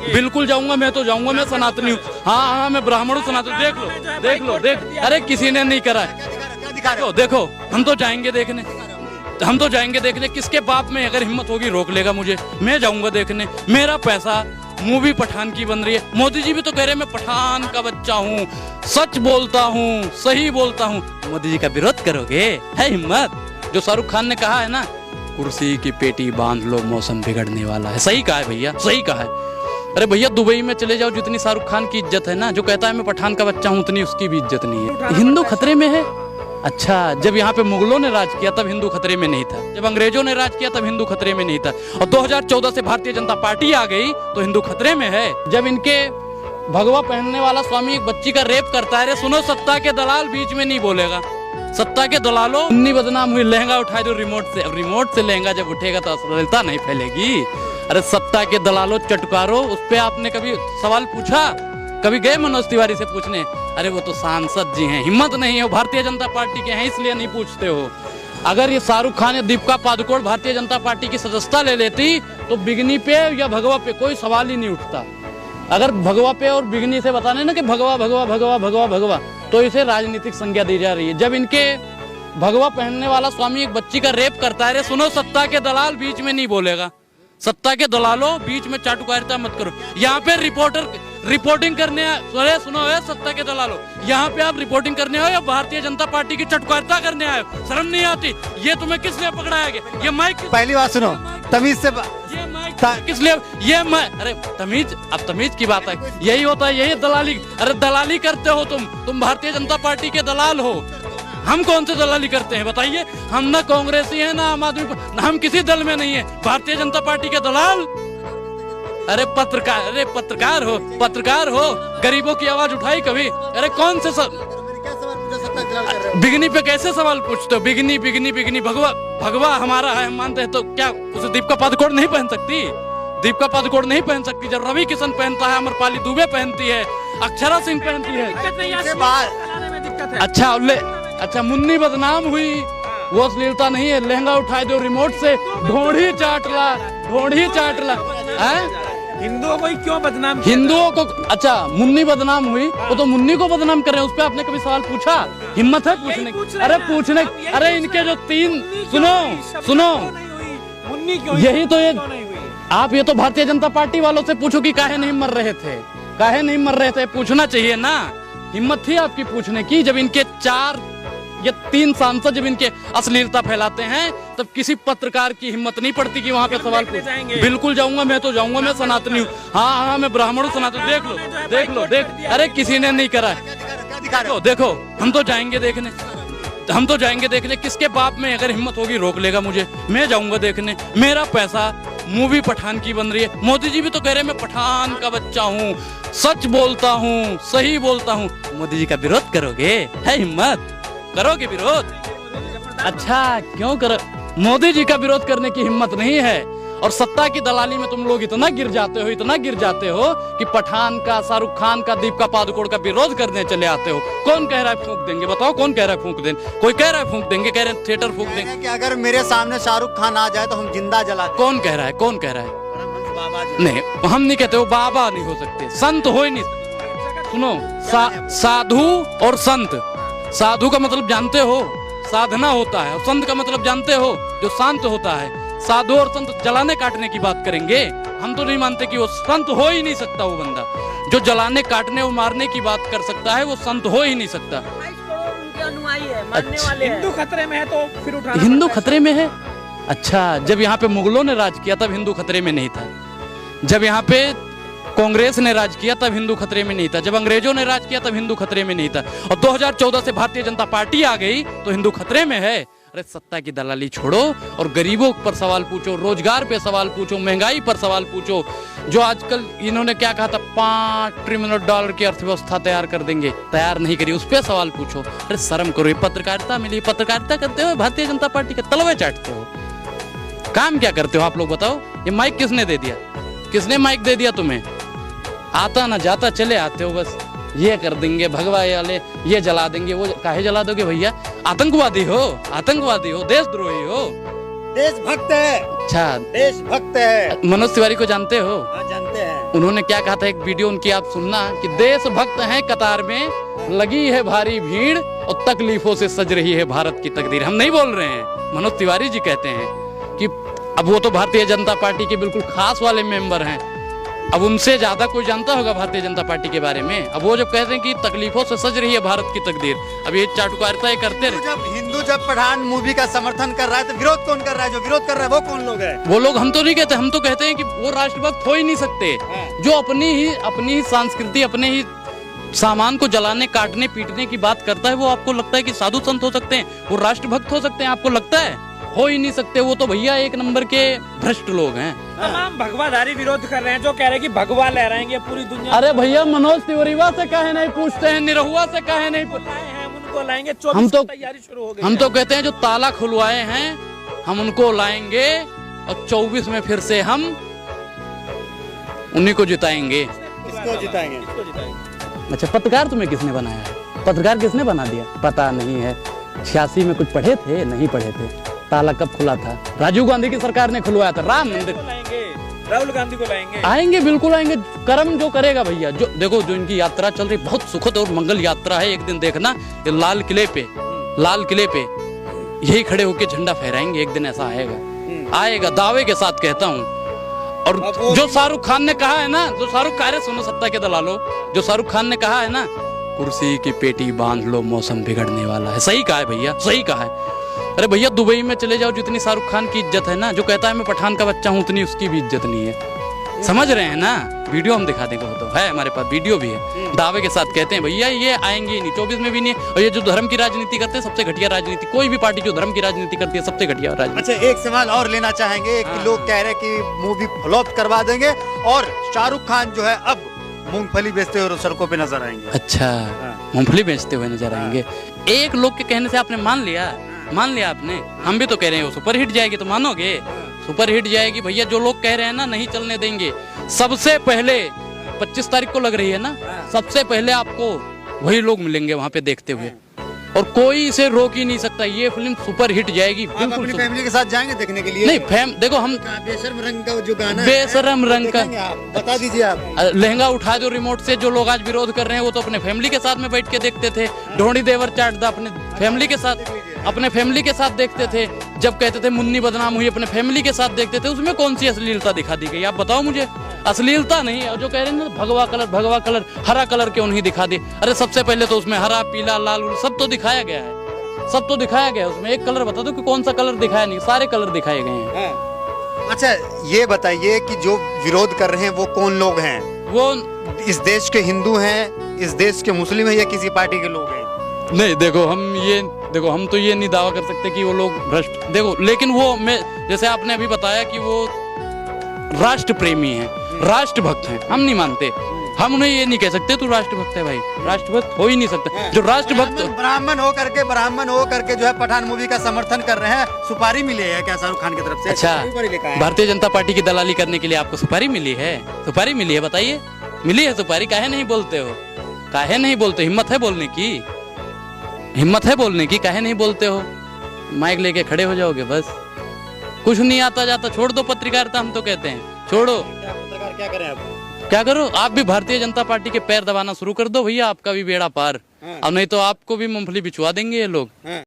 बिल्कुल जाऊंगा, मैं तो जाऊंगा, मैं सनातनी हूँ। हाँ, मैं ब्राह्मण हूँ, सनातन। देख लो, अरे किसी ने नहीं करा है। देखो, हम तो जाएंगे देखने, किसके बाप में अगर हिम्मत होगी रोक लेगा मुझे, मैं जाऊंगा देखने। मेरा पैसा, मूवी पठान की बन रही है। मोदी जी भी तो कह रहे हैं मैं पठान का बच्चा हूँ, सच बोलता हूँ, सही बोलता हूँ। मोदी जी का विरोध करोगे? है हिम्मत? जो शाहरुख खान ने कहा है ना, कुर्सी की पेटी बांध लो, मौसम बिगड़ने वाला है। सही कहा है भैया, सही कहा है। अरे भैया, दुबई में चले जाओ, जितनी शाहरुख खान की इज्जत है ना, जो कहता है मैं पठान का बच्चा हूँ, उतनी उसकी भी इज्जत नहीं है। हिंदू खतरे में है? अच्छा, जब यहाँ पे मुगलों ने राज किया तब हिंदू खतरे में नहीं था, जब अंग्रेजों ने राज किया तब हिंदू खतरे में नहीं था, और 2014 से भारतीय जनता पार्टी आ गई तो हिंदू खतरे में है। जब इनके भगवा पहनने वाला स्वामी एक बच्ची का रेप करता है, सुनो, सत्ता के दलाल बीच में नहीं बोलेगा। सत्ता के दलालों, उन्नी बदनाम हुई। लहंगा उठाए दो रिमोट से लहंगा जब उठेगा तो अश्लीलता नहीं फैलेगी। अरे सत्ता के दलालों, चटकारों, उस पे आपने कभी सवाल पूछा? कभी गए मनोज तिवारी से पूछने? अरे वो तो सांसद जी हैं, हिम्मत नहीं है, भारतीय जनता पार्टी के हैं, इसलिए नहीं पूछते हो। अगर ये शाहरुख खान या दीपिका पादुकोण भारतीय जनता पार्टी की सदस्यता ले लेती तो बिगनी पे या भगवा पे कोई सवाल ही नहीं उठता। अगर भगवा पे और बिगनी से बताने ना कि भगवा भगवा भगवा भगवा भगवा, तो इसे राजनीतिक संज्ञा दी जा रही है। जब इनके भगवा पहनने वाला स्वामी एक बच्ची का रेप करता है, सुनो, सत्ता के दलाल बीच में नहीं बोलेगा। सत्ता के दलालों, बीच में चाटुकारिता मत करो। यहाँ पे रिपोर्टिंग करने आए, सुनो सत्ता के दलालों, यहाँ पे आप रिपोर्टिंग करने आए या भारतीय जनता पार्टी की चटुकारिता करने आए? शर्म नहीं आती? ये तुम्हें किस लिए पकड़ाया गया? ये माइक, पहली बात सुनो, तमीज से ये माइक किस लिए? ये मैं, अरे तमीज, अब तमीज की बात है, यही होता है, यही दलाली। अरे दलाली करते हो तुम भारतीय जनता पार्टी के दलाल हो। हम कौन से दलाली करते हैं बताइए? हम ना कांग्रेसी हैं ना आम आदमी, हम किसी दल में नहीं है। भारतीय जनता पार्टी के दलाल? अरे पत्रकार हो, गरीबों की आवाज उठाई कभी? अरे कौन से बिगनी पे कैसे सवाल पूछते हो? बिगनी भगवा हमारा है, हम मानते हैं, तो क्या उसे दीपिका पादुकोण नहीं पहन सकती? दीपिका पादुकोण नहीं पहन सकती? जब रवि किशन पहनता है, अमरपाली दुबे पहनती है, अक्षरा सिंह पहनती है। अच्छा, मुन्नी बदनाम हुई, वो अश्लीलता नहीं है। लहंगा उठाए दो रिमोट से, ढोढ़ी चाट ला। हिंदुओं को क्यों बदनाम? हिंदुओं को? अच्छा, मुन्नी बदनाम हुई, वो तो मुन्नी को बदनाम कर रहे हैं। उस पर आपने कभी सवाल पूछा? हिम्मत है पूछने की? अरे पूछने, अरे इनके जो तीन, सुनो, मुन्नी क्यों? यही तो ये आप, ये तो भारतीय जनता पार्टी वालों से पूछो कि काहे नहीं मर रहे थे, पूछना चाहिए ना। हिम्मत थी आपकी पूछने की? जब इनके 4 या 3 सांसद जब इनके अश्लीलता फैलाते हैं, तब किसी पत्रकार की हिम्मत नहीं पड़ती कि वहाँ पे सवाल पूछे। बिल्कुल जाऊंगा, मैं तो जाऊंगा, मैं सनातनी हूँ। हाँ, मैं ब्राह्मण हूँ, सनातन। देख लो, अरे किसी ने नहीं करा है। देखो, हम तो जाएंगे देखने, किसके बाप में अगर हिम्मत होगी रोक लेगा मुझे, मैं जाऊंगा देखने। मेरा पैसा, मूवी पठान की बन रही है। मोदी जी भी तो कह रहे हैं मैं पठान का बच्चा हूँ, सच बोलता हूँ, सही बोलता हूँ। मोदी जी का विरोध करोगे? है हिम्मत? करोगे विरोध? अच्छा, क्यों करो? मोदी जी का विरोध करने की हिम्मत नहीं है, और सत्ता की दलाली में तुम लोग इतना गिर जाते हो कि पठान का, शाहरुख खान का, दीपिका पादुकोण का विरोध करने चले आते हो। कौन कह रहा है फूंक देंगे? बताओ, कौन कह रहा है फूंक देंगे? कोई कह रहा है फूंक देंगे, कह रहे हैं थिएटर फूंक देंगे कि अगर मेरे सामने शाहरुख खान आ जाए तो हम जिंदा जला दें। कौन कह रहा है? नहीं, हम नहीं कहते, वो बाबा नहीं हो सकते, संत हो ही नहीं। सुनो, साधु और संत, साधु का मतलब जानते हो? साधना होता है। और संत का मतलब जानते हो? जो शांत होता है। साधु और संत जलाने काटने की बात करेंगे? हम तो नहीं मानते कि वो संत हो ही नहीं सकता। वो बंदा जो जलाने काटने और मारने की बात कर सकता है, वो संत हो ही नहीं सकता। हिंदू खतरे में है तो फिर उठाना। हिंदू खतरे में है? अच्छा, जब यहाँ पे मुगलों ने राज किया तब हिंदू खतरे में नहीं था, जब यहाँ पे कांग्रेस ने राज किया तब हिंदू खतरे में नहीं था, जब अंग्रेजों ने राज किया तब हिंदू खतरे में नहीं था, और 2014 से भारतीय जनता पार्टी आ गई तो हिंदू खतरे में है। अरे सत्ता की दलाली छोड़ो और गरीबों पर सवाल पूछो, रोजगार पे सवाल पूछो, महंगाई पर सवाल पूछो। जो आजकल इन्होंने क्या कहा था, $5 ट्रिलियन की अर्थव्यवस्था तैयार कर देंगे, तैयार नहीं करी, उस पर सवाल पूछो। अरे शर्म करो, ये पत्रकारिता मिली, पत्रकारिता करते हो, भारतीय जनता पार्टी के तलवे चाटते हो। काम क्या करते हो आप लोग बताओ? ये माइक किसने दे दिया? किसने माइक दे दिया तुम्हें? आता ना जाता चले आते हो, बस ये कर देंगे भगवा वाले, ये जला देंगे। वो काहे जला दोगे भैया? आतंकवादी हो, देशद्रोही हो, देशभक्त है। अच्छा, देशभक्त है। मनोज तिवारी को जानते हो? जानते कहते हैं। उन्होंने क्या कहा था, एक वीडियो उनकी आप सुनना, कि देशभक्त हैं कतार में, लगी है भारी भीड़ और तकलीफों से सज रही है भारत की तकदीर। हम नहीं बोल रहे हैं, मनोज तिवारी जी कहते हैं कि अब वो तो भारतीय जनता पार्टी के बिल्कुल खास वाले मेंबर हैं, अब उनसे ज्यादा कोई जानता होगा भारतीय जनता पार्टी के बारे में। अब वो जब कहते हैं कि तकलीफों से सज रही है भारत की तकदीर, अब ये चाटुकारिता ये करते रहे। हिंदू जब पठान मूवी का समर्थन कर रहा है तो विरोध कौन कर रहा है? जो विरोध कर रहा है वो कौन लोग है? वो लोग हम तो नहीं कहते, हम तो कहते हैं कि वो राष्ट्रभक्त हो ही नहीं सकते। जो अपनी ही संस्कृति, अपने ही सामान को जलाने, काटने, पीटने की बात करता है, वो आपको लगता है कि साधु संत हो सकते हैं, वो राष्ट्रभक्त हो सकते हैं? आपको लगता है? हो ही नहीं सकते। वो तो भैया एक नंबर के भ्रष्ट लोग हैं। तमाम भगवाधारी विरोध कर रहे हैं, जो कह रहे हैं कि भगवा लहराएंगे पूरी दुनिया। अरे भैया, मनोज तिवारीवा से काहे नहीं पूछते हैं, निरहुआ से काहे नहीं? उनको लाएंगे, हम तो तैयारी शुरू हो गई। हम तो कहते हैं जो ताला खुलवाए हैं हम उनको लाएंगे और 24 में फिर से हम उन्हीं को जिताएंगे। किसको जिताएंगे? अच्छा, पत्रकार तुम्हें किसने बनाया है? पत्रकार किसने बना दिया? पता नहीं है। 86 में कुछ पढ़े थे? नहीं पढ़े थे। ताला कब खुला था? राजीव गांधी की सरकार ने खुलवाया था। राम मंदिर राहुल गांधी को लाएंगे। आएंगे, बिल्कुल आएंगे। कर्म जो करेगा भैया, जो देखो, जो इनकी यात्रा चल रही, बहुत सुखद और मंगल यात्रा है। एक दिन देखना, ये लाल किले पे यही खड़े होके झंडा फहराएंगे। एक दिन ऐसा आएगा, दावे के साथ कहता हूँ। और जो शाहरुख खान ने कहा है ना, जो शाहरुख खान, सुनो सत्ता के दलालों, जो शाहरुख खान ने कहा है ना, कुर्सी की पेटी बांध लो, मौसम बिगड़ने वाला है। सही कहा है भैया, सही कहा है। अरे भैया, दुबई में चले जाओ, जितनी शाहरुख खान की इज्जत है ना, जो कहता है मैं पठान का बच्चा हूँ, उतनी उसकी भी इज्जत नहीं है। समझ रहे हैं ना? वीडियो हम दिखा देंगे, वो तो है हमारे पास, वीडियो भी है। दावे के साथ कहते हैं भैया ये आएंगे ही नहीं, 24 में भी नहीं। और ये जो धर्म की राजनीति करते हैं, सबसे घटिया राजनीति। कोई भी पार्टी जो धर्म की राजनीति करती है, सबसे घटिया राजनीति। अच्छा, एक सवाल और लेना चाहेंगे कि लोग कह रहे हैं कि मूवी फ्लॉप करवा देंगे और शाहरुख खान जो है अब मूंगफली बेचते हुए सड़कों पे नजर आएंगे। अच्छा, मूंगफली बेचते हुए नजर आएंगे। एक लोग के कहने से आपने मान लिया आपने? हम भी तो कह रहे हैं वो सुपर हिट जाएगी, तो मानोगे? सुपर हिट जाएगी भैया। जो लोग कह रहे हैं ना नहीं चलने देंगे, सबसे पहले 25 तारीख को लग रही है ना, सबसे पहले आपको वही लोग मिलेंगे वहाँ पे देखते हुए, और कोई इसे रोक ही नहीं सकता। ये फिल्म सुपर हिट जाएगी। आप अपनी फैमिली के साथ जाएंगे देखने के लिए? नहीं, देखो, हम बेशर्म रंग का जो गाना है, बेशर्म रंग का, बता दीजिए आप। लहंगा उठा दो रिमोट से, जो लोग आज विरोध कर रहे हैं वो तो अपने फैमिली के साथ में बैठ के देखते थे। ढोंडी देवर चाट दा अपने फैमिली के साथ देखते थे। जब कहते थे मुन्नी बदनाम हुई, अपने फैमिली के साथ देखते थे। उसमें कौन सी अश्लीलता दिखा दी गई? आप बताओ मुझे। अश्लीलता नहीं। और जो कह रहे हैं ना भगवा कलर, हरा कलर क्यों नहीं दिखा दी? अरे सबसे पहले तो उसमें हरा, पीला, लाल सब तो दिखाया गया है, उसमें एक कलर बता दो कि कौन सा कलर दिखाया नहीं? सारे कलर दिखाए गए हैं। अच्छा, ये बताइए कि जो विरोध कर रहे हैं वो कौन लोग हैं? वो इस देश के हिंदू हैं, इस देश के मुस्लिम हैं, या किसी पार्टी के लोग हैं? नहीं, देखो, हम तो ये नहीं दावा कर सकते कि वो लोग भ्रष्ट, देखो, लेकिन वो, मैं जैसे आपने अभी बताया कि वो राष्ट्र प्रेमी हैं, राष्ट्रभक्त हैं, हम नहीं मानते। हम उन्हें ये नहीं कह सकते तू राष्ट्रभक्त है भाई, राष्ट्रभक्त हो ही नहीं सकता। जो राष्ट्रभक्त ब्राह्मण हो करके जो है पठान मूवी का समर्थन कर रहे हैं, सुपारी मिली है क्या शाहरुख खान की तरफ से? अच्छा, भारतीय जनता पार्टी की दलाली करने के लिए आपको सुपारी मिली है? बताइए, मिली है सुपारी? काहे नहीं बोलते हो? हिम्मत है बोलने की, काहे नहीं बोलते हो? माइक लेके खड़े हो जाओगे बस। कुछ नहीं आता जाता, छोड़ दो पत्रकारिता, हम तो कहते हैं छोड़ो। पत्रकार क्या करें अब? क्या करो? आप भी भारतीय जनता पार्टी के पैर दबाना शुरू कर दो भैया, आपका भी बेड़ा पार। अब नहीं तो आपको भी मूंगफली बिछवा देंगे ये लोग।